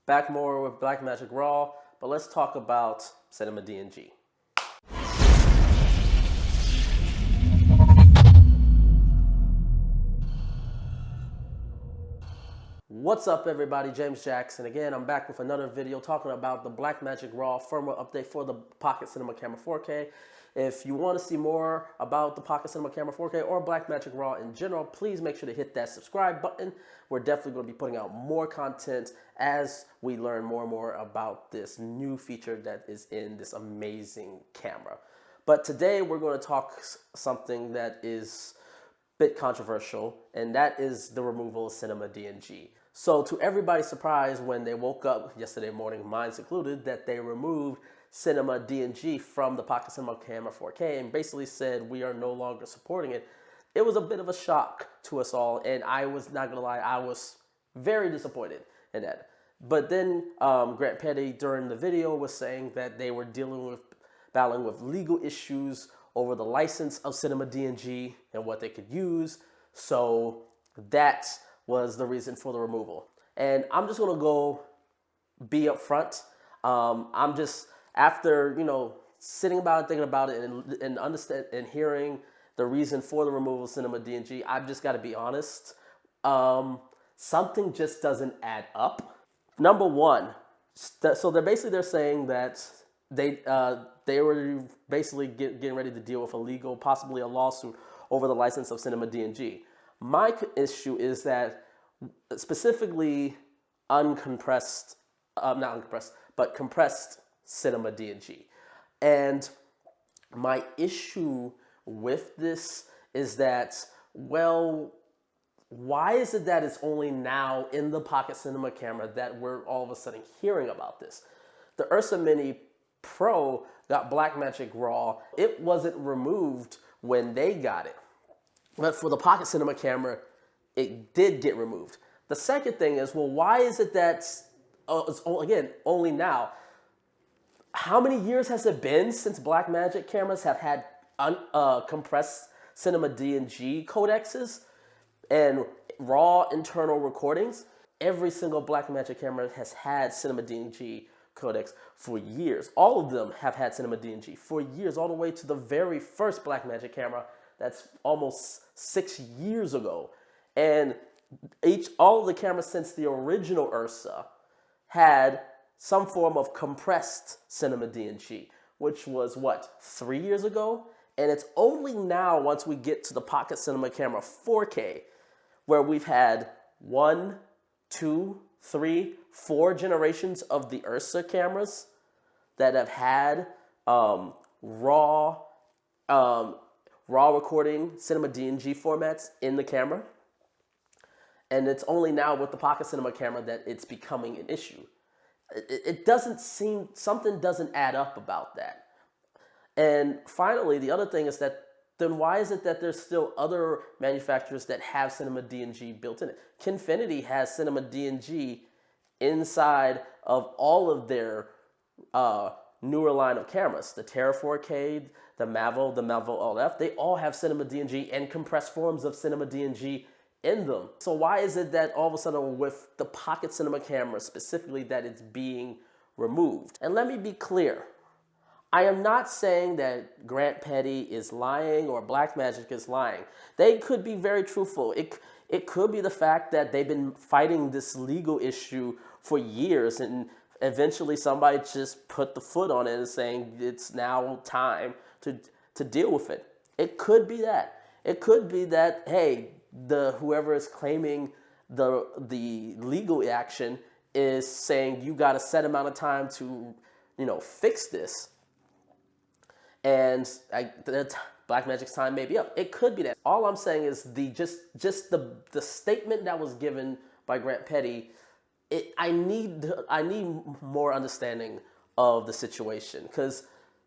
Back more with Blackmagic Raw, but let's talk about Cinema DNG. What's up everybody, James Jackson again. I'm back with another video talking about the Blackmagic Raw firmware update for the Pocket Cinema Camera 4K. If you want to see more about the Pocket Cinema Camera 4K or Blackmagic Raw in general, please make sure to hit that subscribe button. We're definitely going to be putting out more content as we learn more and more about this new feature that is in this amazing camera. But today we're going to talk something that is a bit controversial, and that is the removal of Cinema DNG. So to everybody's surprise, when they woke up yesterday morning, mine included, that they removed Cinema DNG from the Pocket Cinema Camera 4K and basically said we are no longer supporting it. It was a bit of a shock to us all, and I was not gonna lie, I was very disappointed in that. But then Grant Petty during the video was saying that they were battling with legal issues over the license of Cinema DNG and what they could use. So that was the reason for the removal. And I'm just gonna go be upfront. I'm just, after, sitting about it, thinking about it, and understand and hearing the reason for the removal of Cinema DNG, I've just got to be honest. Something just doesn't add up. Number one, so they're saying that they were basically getting ready to deal with possibly a lawsuit over the license of Cinema DNG. My issue is that specifically compressed Cinema DNG. And my issue with this is that, well, why is it that it's only now in the Pocket Cinema camera that we're all of a sudden hearing about this? The Ursa Mini Pro got Blackmagic Raw. It wasn't removed when they got it. But for the Pocket Cinema camera, it did get removed. The second thing is, well, why is it that, it's, again, only now? How many years has it been since Blackmagic cameras have had compressed Cinema DNG codecs and raw internal recordings? Every single Blackmagic camera has had Cinema DNG codecs for years. All of them have had Cinema DNG for years, all the way to the very first Blackmagic camera that's almost 6 years ago. And all of the cameras since the original Ursa had some form of compressed Cinema DNG, which was what, 3 years ago? And it's only now, once we get to the Pocket Cinema Camera 4K, where we've had 1, 2, 3, 4 generations of the Ursa cameras that have had raw recording Cinema DNG formats in the camera. And it's only now with the Pocket Cinema camera that it's becoming an issue. It doesn't seem, something doesn't add up about that. And finally, the other thing is that, then why is it that there's still other manufacturers that have Cinema DNG built in it? Kinfinity has Cinema DNG inside of all of their newer line of cameras. The Terra 4K, the Mavo LF, they all have Cinema DNG and compressed forms of Cinema DNG in them. So why is it that all of a sudden with the Pocket Cinema camera specifically that it's being removed? And let me be clear. I am not saying that Grant Petty is lying or Blackmagic is lying. They could be very truthful. It could be the fact that they've been fighting this legal issue for years, and eventually somebody just put the foot on it and saying it's now time to deal with it. It could be that. It could be that, hey, whoever is claiming the legal action is saying you got a set amount of time to, fix this. And Blackmagic's time may be up. It could be that. All I'm saying is just the statement that was given by Grant Petty. I need more understanding of the situation, because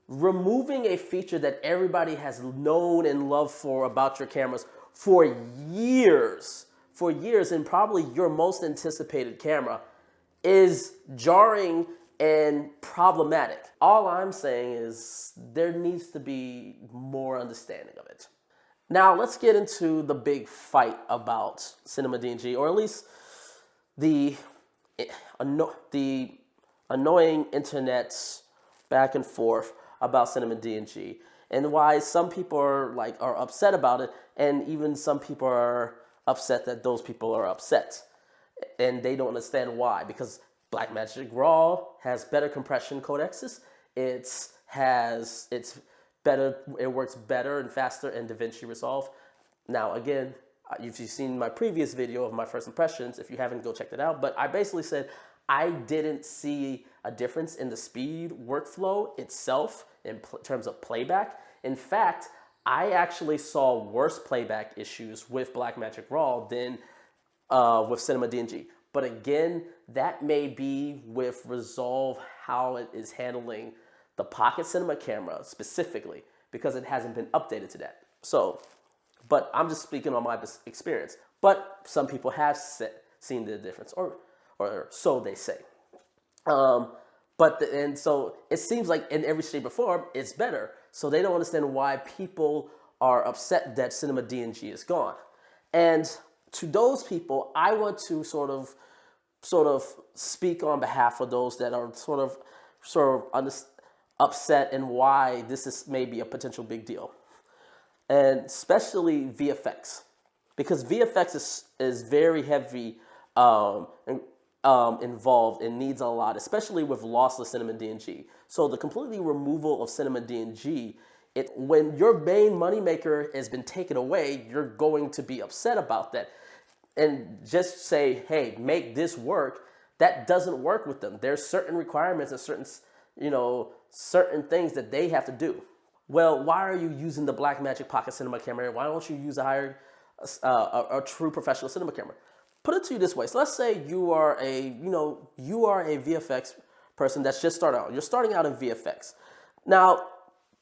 removing a feature that everybody has known and loved about your cameras for years, and probably your most anticipated camera, is jarring and problematic. All I'm saying is there needs to be more understanding of it. Now let's get into the big fight about Cinema DNG, or at least the the annoying internet's back and forth about Cinema DNG and why some people are upset about it, and even some people are upset that those people are upset, and they don't understand why. Because Blackmagic Raw has better compression codecs. It's better. It works better and faster in DaVinci Resolve. Now, again, if you've seen my previous video of my first impressions, if you haven't, go check that out. But I basically said I didn't see a difference in the speed workflow itself in terms of playback. In fact, I actually saw worse playback issues with Blackmagic Raw than with Cinema DNG. But again, that may be with Resolve, how it is handling the Pocket Cinema camera specifically, because it hasn't been updated to that. So, but I'm just speaking on my experience. But some people have seen the difference, or so they say. And so it seems like in every shape or form, it's better. So they don't understand why people are upset that Cinema DNG is gone. And to those people, I want to sort of speak on behalf of those that are sort of upset and why this is maybe a potential big deal. And especially VFX, because VFX is very heavy involved and needs a lot, especially with lossless Cinema DNG. So the completely removal of Cinema DNG, when your main moneymaker has been taken away, you're going to be upset about that. And just say, hey, make this work. That doesn't work with them. There's certain requirements and certain things that they have to do. Well, why are you using the Blackmagic Pocket Cinema camera? Why don't you use a true professional cinema camera? Put it to you this way. So let's say you are a VFX person that's just starting out. You're starting out in VFX. Now,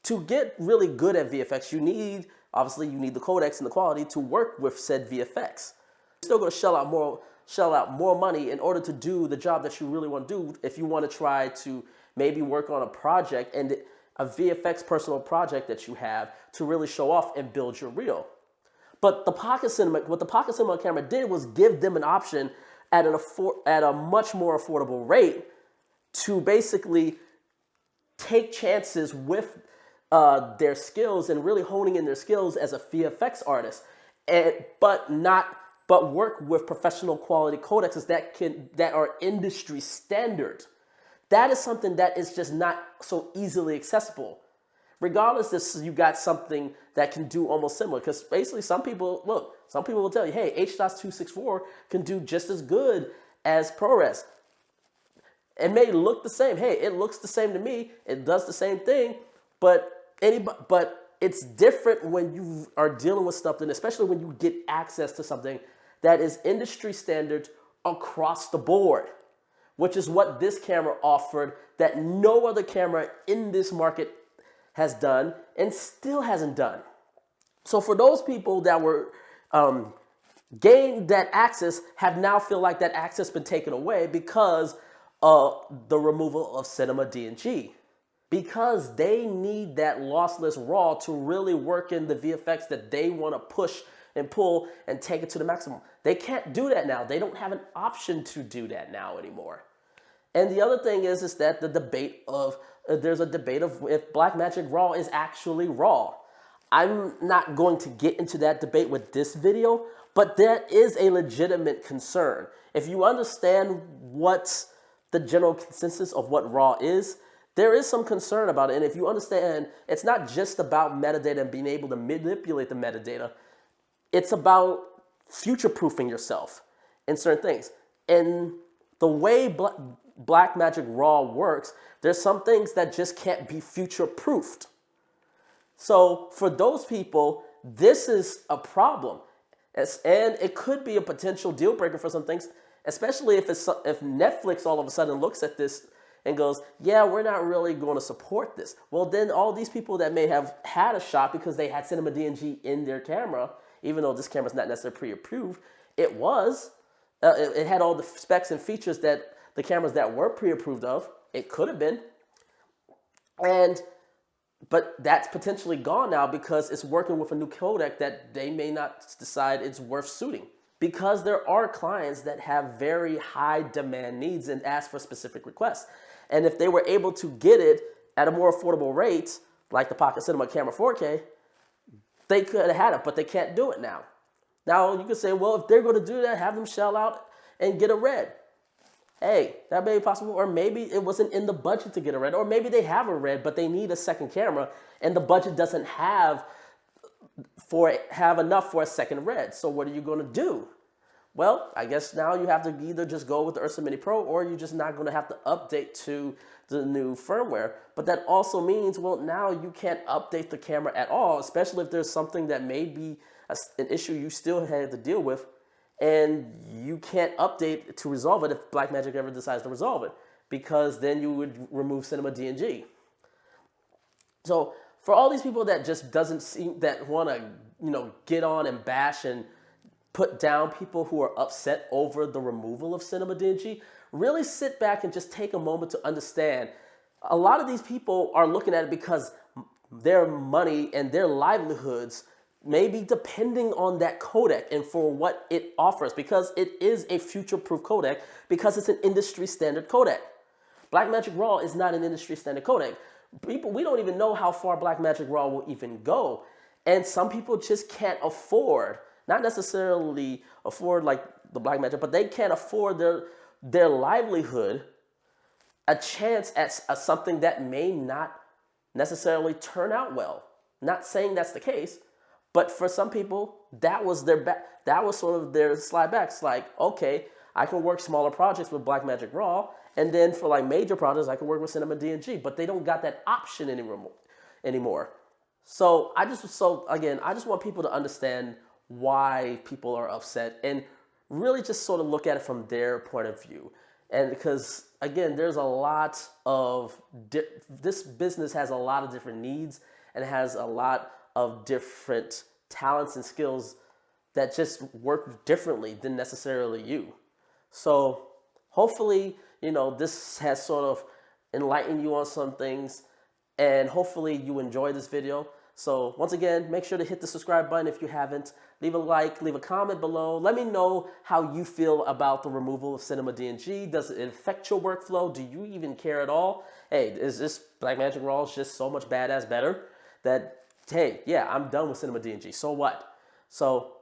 to get really good at VFX, you need the codecs and the quality to work with said VFX. You're still going to shell out more money in order to do the job that you really want to do if you want to try to maybe work on a project and a VFX personal project that you have to really show off and build your reel. But what the Pocket Cinema camera did was give them an option at a much more affordable rate to basically take chances with their skills and really honing in their skills as a VFX artist, but work with professional quality codecs that are industry standard. That is something that is just not so easily accessible. Regardless if you got something that can do almost similar, because basically some people will tell you, hey, H.264 can do just as good as ProRes. It may look the same. Hey, it looks the same to me. It does the same thing, but it's different when you are dealing with something, especially when you get access to something that is industry standard across the board, which is what this camera offered that no other camera in this market has done and still hasn't done. So for those people that were gained that access have now feel like that access been taken away because of the removal of Cinema DNG. Because they need that lossless RAW to really work in the VFX that they want to push and pull and take it to the maximum. They can't do that now. They don't have an option to do that now anymore. And the other thing is that there's a debate of if Blackmagic Raw is actually raw. I'm not going to get into that debate with this video, but that is a legitimate concern. If you understand what the general consensus of what raw is, there is some concern about it. And if you understand, it's not just about metadata and being able to manipulate the metadata. It's about future-proofing yourself in certain things. And the way Blackmagic Raw works, there's some things that just can't be future-proofed. So for those people, this is a problem. And it could be a potential deal breaker for some things, especially if Netflix all of a sudden looks at this and goes, yeah, we're not really going to support this. Well, then all these people that may have had a shot because they had Cinema DNG in their camera, even though this camera's not necessarily pre-approved, it had all the specs and features that the cameras that were pre-approved of, it could have been. But that's potentially gone now because it's working with a new codec that they may not decide it's worth suiting. because there are clients that have very high demand needs and ask for specific requests. And if they were able to get it at a more affordable rate, like the Pocket Cinema Camera 4K, they could have had it, but they can't do it now. Now you could say, well, if they're going to do that, have them shell out and get a Red. Hey, that may be possible, or maybe it wasn't in the budget to get a Red, or maybe they have a Red, but they need a second camera, and the budget doesn't have enough for a second Red. So what are you going to do? Well, I guess now you have to either just go with the Ursa Mini Pro, or you're just not going to have to update to the new firmware. But that also means, well, now you can't update the camera at all, especially if there's something that may be an issue you still had to deal with, and you can't update to resolve it if Blackmagic ever decides to resolve it, because then you would remove Cinema DNG. So for all these people that just that want to, get on and bash and put down people who are upset over the removal of Cinema DNG, really sit back and just take a moment to understand. A lot of these people are looking at it because their money and their livelihoods may be depending on that codec and for what it offers, because it is a future-proof codec, because it's an industry standard codec. Blackmagic Raw is not an industry standard codec. We don't even know how far Blackmagic Raw will even go. And some people just can't afford, not necessarily afford like the Blackmagic, but they can't afford their livelihood a chance at something that may not necessarily turn out well. Not saying that's the case, but for some people, that was sort of their slide back. It's like, okay, I can work smaller projects with Blackmagic Raw, and then for like major projects, I can work with Cinema DNG, but they don't got that option anymore. So I just want people to understand why people are upset and really just sort of look at it from their point of view. And because, again, there's a lot of, this business has a lot of different needs and has a lot of different talents and skills that just work differently than necessarily you. So hopefully, this has sort of enlightened you on some things, and hopefully you enjoy this video. So once again, make sure to hit the subscribe button if you haven't. Leave a like, leave a comment below. Let me know how you feel about the removal of Cinema DNG. Does it affect your workflow? Do you even care at all? Hey, is this Blackmagic Raw is just so much badass better that, hey, yeah, I'm done with Cinema DNG. So what?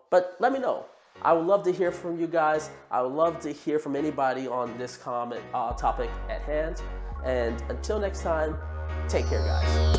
But let me know. I would love to hear from you guys. I would love to hear from anybody on this topic at hand. And until next time, take care, guys.